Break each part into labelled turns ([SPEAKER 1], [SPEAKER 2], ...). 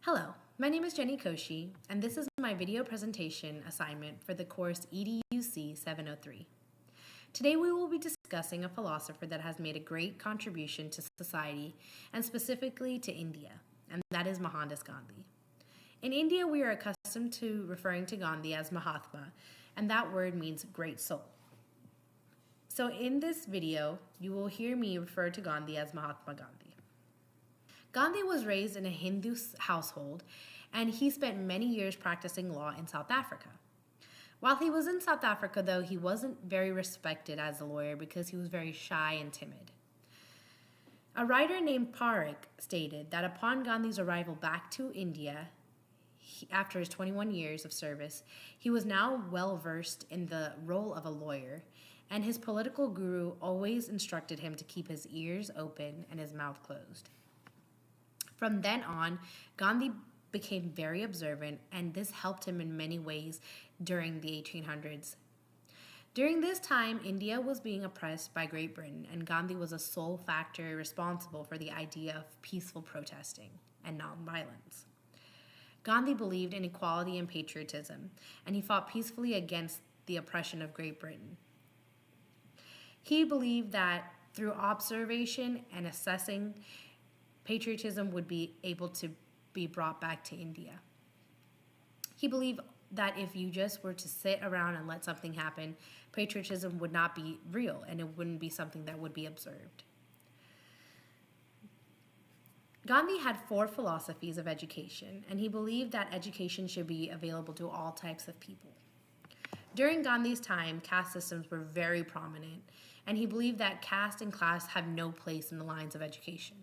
[SPEAKER 1] Hello, my name is Jenny KOSHY, and this is my video presentation assignment for the course EDUC 703. Today we will be discussing a philosopher that has made a great contribution to society and specifically to India, and that is Mohandas Gandhi. In India, we are accustomed to referring to Gandhi as Mahatma, and that word means great soul. So in this video, you will hear me refer to Gandhi as Mahatma Gandhi. Gandhi was raised in a Hindu household, and he spent many years practicing law in South Africa. While he was in South Africa, though, he wasn't very respected as a lawyer because he was very shy and timid. A writer named Parekh stated that upon Gandhi's arrival back to India, after his 21 years of service, he was now well versed in the role of a lawyer, and his political guru always instructed him to keep his ears open and his mouth closed. From then on, Gandhi became very observant, and this helped him in many ways during the 1800s. During this time, India was being oppressed by Great Britain, and Gandhi was a sole factor responsible for the idea of peaceful protesting and nonviolence. Gandhi believed in equality and patriotism, and he fought peacefully against the oppression of Great Britain. He believed that through observation and assessing, patriotism would be able to be brought back to India. He believed that if you just were to sit around and let something happen, patriotism would not be real and it wouldn't be something that would be observed. Gandhi had 4 philosophies of education, and he believed that education should be available to all types of people. During Gandhi's time, caste systems were very prominent, and he believed that caste and class have no place in the lines of education.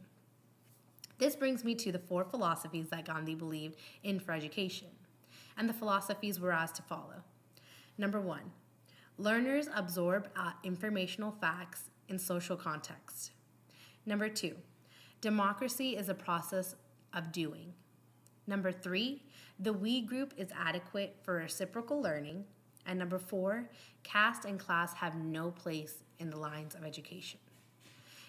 [SPEAKER 1] This brings me to the 4 philosophies that Gandhi believed in for education, and the philosophies were as to follow. Number 1, learners absorb informational facts in social context. Number 2, democracy is a process of doing. Number 3, the we group is adequate for reciprocal learning. And number 4, caste and class have no place in the lines of education.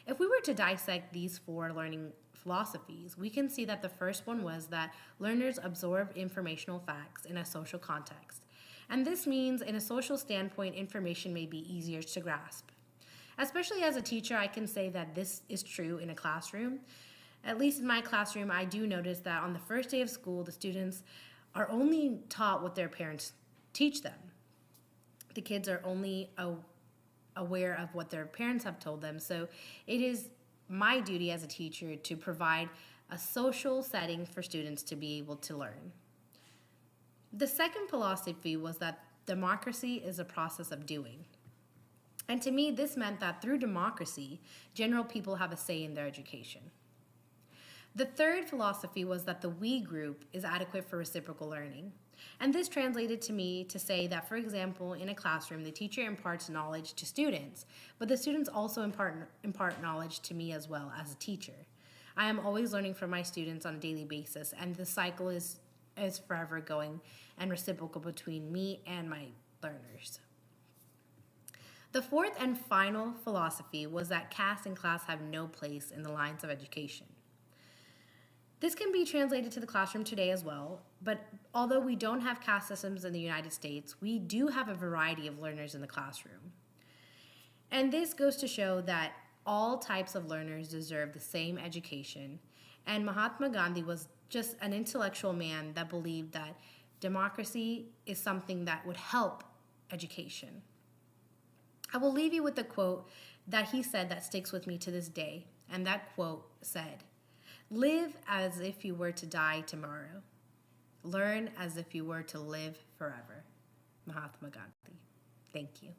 [SPEAKER 1] If we were to dissect these 4 learning philosophies, we can see that the first one was that learners absorb informational facts in a social context. And this means, in a social standpoint, information may be easier to grasp. Especially as a teacher, I can say that this is true in a classroom. At least in my classroom, I do notice that on the first day of school, the students are only taught what their parents teach them. The kids are only aware of what their parents have told them. So it is my duty as a teacher to provide a social setting for students to be able to learn. The second philosophy was that democracy is a process of doing. And to me, this meant that through democracy, general people have a say in their education. The third philosophy was that the we group is adequate for reciprocal learning. And this translated to me to say that, for example, in a classroom, the teacher imparts knowledge to students, but the students also impart knowledge to me as well as a teacher. I am always learning from my students on a daily basis, and the cycle is forever going and reciprocal between me and my learners. The fourth and final philosophy was that caste and class have no place in the lines of education. This can be translated to the classroom today as well, but although we don't have caste systems in the United States, we do have a variety of learners in the classroom. And this goes to show that all types of learners deserve the same education, and Mahatma Gandhi was just an intellectual man that believed that democracy is something that would help education. I will leave you with a quote that he said that sticks with me to this day, and that quote said, "Live as if you were to die tomorrow. Learn as if you were to live forever." Mahatma Gandhi. Thank you.